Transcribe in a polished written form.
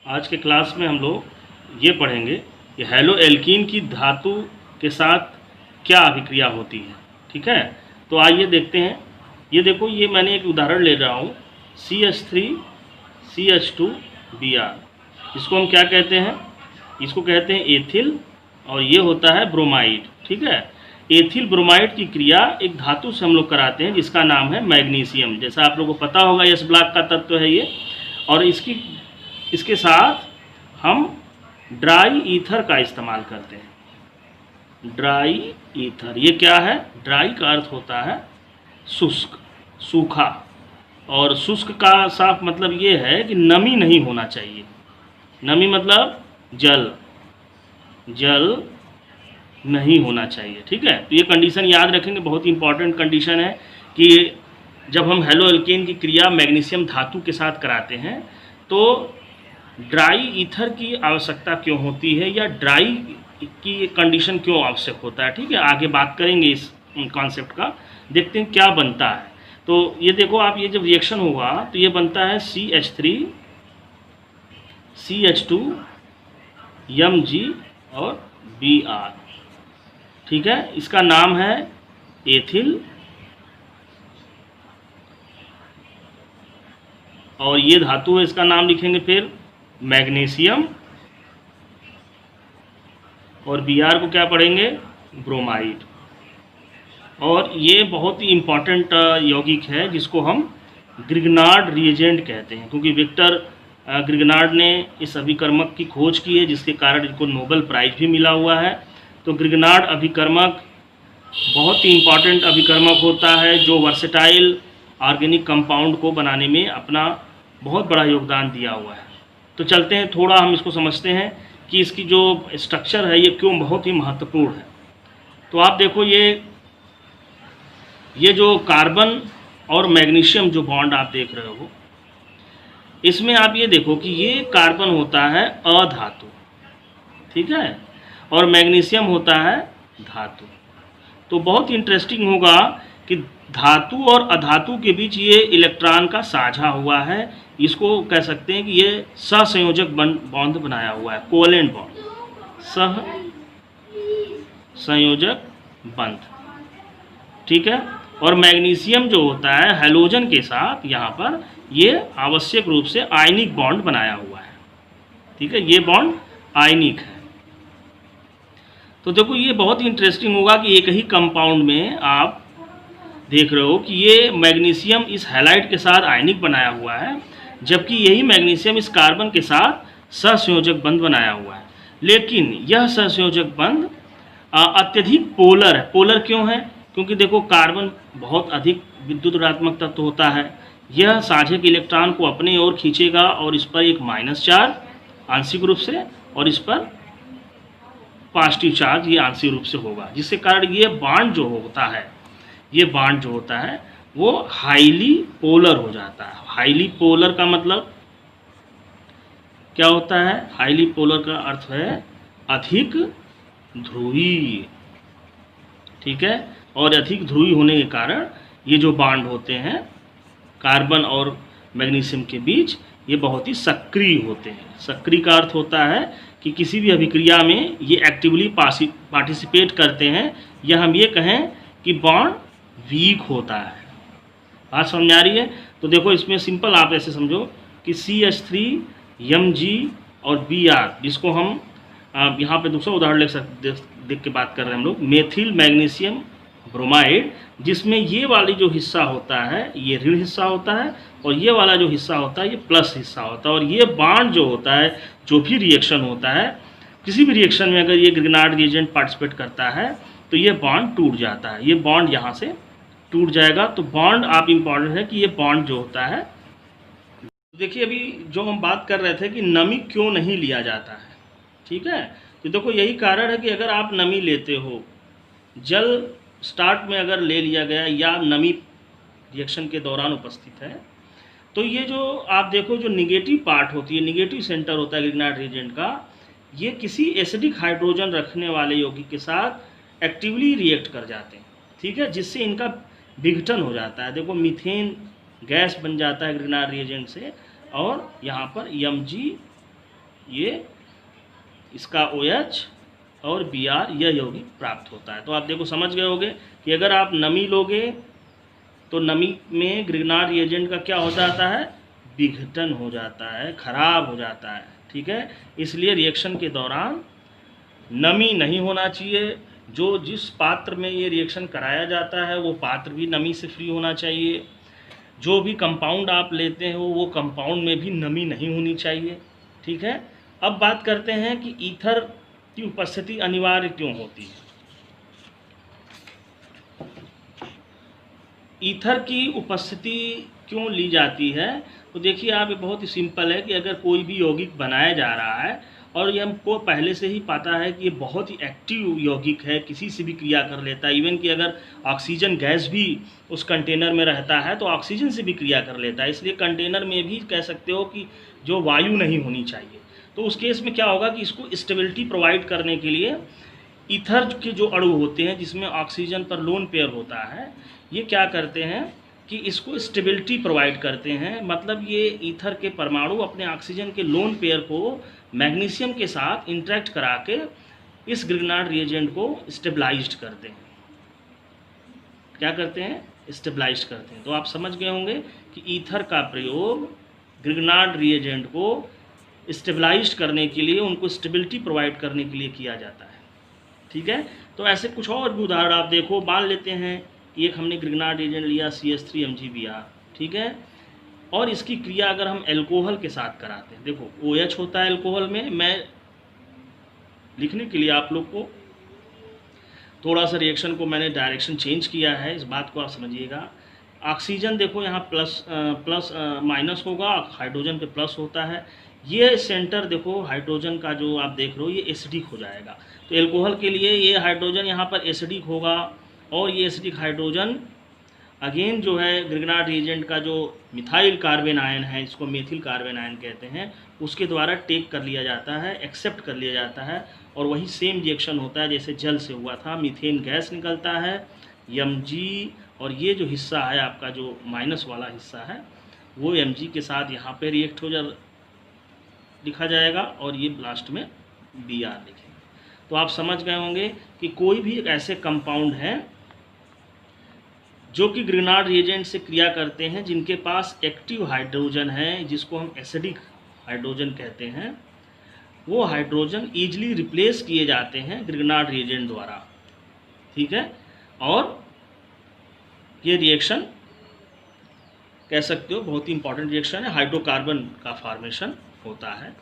आज के क्लास में हम लोग ये पढ़ेंगे कि हैलो एल्कीन की धातु के साथ क्या अभिक्रिया होती है। ठीक है, तो आइए देखते हैं। ये देखो, ये मैंने एक उदाहरण ले रहा हूँ, CH3CH2Br। इसको हम क्या कहते हैं? इसको कहते हैं एथिल, और ये होता है ब्रोमाइड। ठीक है, एथिल ब्रोमाइड की क्रिया एक धातु से हम लोग कराते हैं जिसका नाम है मैग्नीशियम। जैसा आप लोगों को पता होगा, एस ब्लॉक का तत्व है ये। और इसके साथ हम ड्राई ईथर का इस्तेमाल करते हैं। ड्राई ईथर, ये क्या है? ड्राई का अर्थ होता है शुष्क, सूखा, और शुष्क का साफ मतलब ये है कि नमी नहीं होना चाहिए। नमी मतलब जल नहीं होना चाहिए। ठीक है, तो ये कंडीशन याद रखेंगे, बहुत ही इंपॉर्टेंट कंडीशन है कि जब हम हैलो एल्केन की क्रिया मैग्नीशियम धातु के साथ कराते हैं तो ड्राई ईथर की आवश्यकता क्यों होती है, या ड्राई की कंडीशन क्यों आवश्यक होता है। ठीक है, आगे बात करेंगे इस कॉन्सेप्ट का। देखते हैं क्या बनता है। तो ये देखो आप, ये जब रिएक्शन होगा तो ये बनता है CH3CH2Mg और Br। ठीक है, इसका नाम है एथिल, और ये धातु है, इसका नाम लिखेंगे फिर मैग्नीशियम, और Br को क्या पढ़ेंगे? ब्रोमाइड। और ये बहुत ही इम्पॉर्टेंट यौगिक है जिसको हम ग्रिगनार्ड रिएजेंट कहते हैं, क्योंकि विक्टर ग्रिगनार्ड ने इस अभिकर्मक की खोज की है, जिसके कारण इनको नोबेल प्राइज भी मिला हुआ है। तो ग्रिगनार्ड अभिकर्मक बहुत ही इम्पॉर्टेंट अभिकर्मक होता है जो वर्सेटाइल ऑर्गेनिक कंपाउंड को बनाने में अपना बहुत बड़ा योगदान दिया हुआ है। तो चलते हैं, थोड़ा हम इसको समझते हैं कि इसकी जो स्ट्रक्चर है ये क्यों बहुत ही महत्वपूर्ण है। तो आप देखो, ये जो कार्बन और मैग्नीशियम जो बॉन्ड आप देख रहे हो, इसमें आप ये देखो कि ये कार्बन होता है अधातु, ठीक है, और मैग्नीशियम होता है धातु। तो बहुत इंटरेस्टिंग होगा कि धातु और अधातु के बीच ये इलेक्ट्रॉन का साझा हुआ है। इसको कह सकते हैं कि ये सहसंयोजक बॉन्ड बनाया हुआ है, कोवेलेंट बॉन्ड, सहसंयोजक बंध। ठीक है, और मैग्नीशियम जो होता है हैलोजन के साथ यहाँ पर ये आवश्यक रूप से आयनिक बॉन्ड बनाया हुआ है। ठीक है, ये बॉन्ड आयनिक है। तो देखो, ये बहुत ही इंटरेस्टिंग होगा कि एक ही कंपाउंड में आप देख रहे हो कि ये मैग्नीशियम इस हैलाइड के साथ आयनिक बनाया हुआ है, जबकि यही मैग्नीशियम इस कार्बन के साथ सहसंयोजक बंध बनाया हुआ है। लेकिन यह सहसंयोजक बंध अत्यधिक पोलर है। पोलर क्यों है? क्योंकि देखो, कार्बन बहुत अधिक विद्युत ऋणात्मक तत्व होता है। यह साझे के इलेक्ट्रॉन को अपने ओर खींचेगा और इस पर एक माइनस चार्ज आंशिक रूप से, और इस पर पॉजिटिव चार्ज ये आंशिक रूप से होगा, जिसके कारण ये बॉन्ड जो होता है वो हाईली पोलर हो जाता है। हाईली पोलर का मतलब क्या होता है? हाईली पोलर का अर्थ है अधिक ध्रुवीय। ठीक है, और अधिक ध्रुवीय होने के कारण ये जो बॉन्ड होते हैं कार्बन और मैग्नीशियम के बीच, ये बहुत ही सक्रिय होते हैं। सक्रिय का अर्थ होता है कि किसी भी अभिक्रिया में ये एक्टिवली पार्टिसिपेट करते हैं, या हम ये कहें कि बॉन्ड वीक होता है। बात समझ आ रही है? तो देखो, इसमें सिंपल आप ऐसे समझो कि CH3Mg और Br, जिसको हम यहाँ पे दूसरा उदाहरण देख के बात कर रहे हैं हम लोग, मेथिल मैग्नीशियम ब्रोमाइड, जिसमें ये वाली जो हिस्सा होता है ये ऋण हिस्सा होता है, और ये वाला जो हिस्सा होता है ये प्लस हिस्सा होता है। और ये बॉन्ड जो होता है, जो भी रिएक्शन होता है, किसी भी रिएक्शन में अगर ये ग्रिगनार्ड रिएजेंट पार्टिसिपेट करता है तो ये बॉन्ड टूट जाता है। ये बॉन्ड यहाँ से टूट जाएगा। तो बॉन्ड आप इम्पॉर्टेंट है कि ये बॉन्ड जो होता है, देखिए अभी जो हम बात कर रहे थे कि नमी क्यों नहीं लिया जाता है। ठीक है, तो देखो, यही कारण है कि अगर आप नमी लेते हो, जल स्टार्ट में अगर ले लिया गया या नमी रिएक्शन के दौरान उपस्थित है, तो ये जो आप देखो, जो निगेटिव पार्ट होती है, निगेटिव सेंटर होता है ग्रिगनार्ड रिएजेंट का, ये किसी एसिडिक हाइड्रोजन रखने वाले यौगिक के साथ एक्टिवली रिएक्ट कर जाते हैं। ठीक है, जिससे इनका विघटन हो जाता है। देखो, मीथेन गैस बन जाता है ग्रिगनार्ड रिएजेंट से, और यहाँ पर Mg ये इसका OH और Br यह यौगिक प्राप्त होता है। तो आप देखो समझ गए होगे कि अगर आप नमी लोगे तो नमी में ग्रिग्नार्ड रिएजेंट का क्या हो जाता है, विघटन हो जाता है, खराब हो जाता है। ठीक है, इसलिए रिएक्शन के दौरान नमी नहीं होना चाहिए। जो जिस पात्र में ये रिएक्शन कराया जाता है वो पात्र भी नमी से फ्री होना चाहिए। जो भी कंपाउंड आप लेते हो वो कंपाउंड में भी नमी नहीं होनी चाहिए। ठीक है, अब बात करते हैं कि ईथर की उपस्थिति अनिवार्य क्यों होती है। ईथर की उपस्थिति क्यों ली जाती है, तो देखिए आप, ये बहुत ही सिंपल है कि अगर कोई भी यौगिक बनाया जा रहा है और ये हमको पहले से ही पता है कि ये बहुत ही एक्टिव यौगिक है, किसी से भी क्रिया कर लेता है, इवन कि अगर ऑक्सीजन गैस भी उस कंटेनर में रहता है तो ऑक्सीजन से भी क्रिया कर लेता है। इसलिए कंटेनर में भी कह सकते हो कि जो वायु नहीं होनी चाहिए। तो उस केस में क्या होगा कि इसको स्टेबिलिटी प्रोवाइड करने के लिए ईथर के जो अणु होते हैं जिसमें ऑक्सीजन पर लोन पेयर होता है, ये क्या करते हैं कि इसको स्टेबिलिटी प्रोवाइड करते हैं। मतलब ये ईथर के परमाणु अपने ऑक्सीजन के लोन पेयर को मैग्नीशियम के साथ इंटरेक्ट करा के इस ग्रिग्नार्ड रिएजेंट को स्टेबलाइज्ड करते हैं। क्या करते हैं, स्टेबलाइज्ड करते हैं। तो आप समझ गए होंगे कि ईथर का प्रयोग ग्रिग्नार्ड रिएजेंट को स्टेबलाइज्ड करने के लिए, उनको स्टेबिलिटी प्रोवाइड करने के लिए किया जाता है। ठीक है, तो ऐसे कुछ और भी उदाहरण आप देखो। मान लेते हैं एक हमने ग्रिग्नार्ड रिएजेंट लिया CH3MgBr, ठीक है, और इसकी क्रिया अगर हम एल्कोहल के साथ कराते हैं, देखो OH होता है एल्कोहल में। मैं लिखने के लिए आप लोग को थोड़ा सा रिएक्शन को मैंने डायरेक्शन चेंज किया है, इस बात को आप समझिएगा। ऑक्सीजन देखो यहाँ प्लस माइनस होगा, हाइड्रोजन पे प्लस होता है। ये सेंटर देखो हाइड्रोजन का जो आप देख रहे हो ये एसिडिक हो जाएगा। तो एल्कोहल के लिए ये हाइड्रोजन यहाँ पर एसिडिक होगा और ये एसिडिक हाइड्रोजन अगेन जो है ग्रिग्नार्ड रिएजेंट का जो मिथाइल कार्बन आयन है, इसको मेथिल कार्बन आयन कहते हैं, उसके द्वारा टेक कर लिया जाता है, एक्सेप्ट कर लिया जाता है। और वही सेम रिएक्शन होता है जैसे जल से हुआ था। मीथेन गैस निकलता है Mg, और ये जो हिस्सा है आपका जो माइनस वाला हिस्सा है वो Mg के साथ यहाँ पे रिएक्ट हो लिखा जाएगा और ये लास्ट में Br लिखेंगे। तो आप समझ गए होंगे कि कोई भी ऐसे कंपाउंड हैं जो कि ग्रिग्नार्ड रिएजेंट से क्रिया करते हैं, जिनके पास एक्टिव हाइड्रोजन है, जिसको हम एसिडिक हाइड्रोजन कहते हैं, वो हाइड्रोजन ईजिली रिप्लेस किए जाते हैं ग्रिग्नार्ड रिएजेंट द्वारा। ठीक है, और ये रिएक्शन कह सकते हो बहुत ही इंपॉर्टेंट रिएक्शन है, हाइड्रोकार्बन का फॉर्मेशन होता है।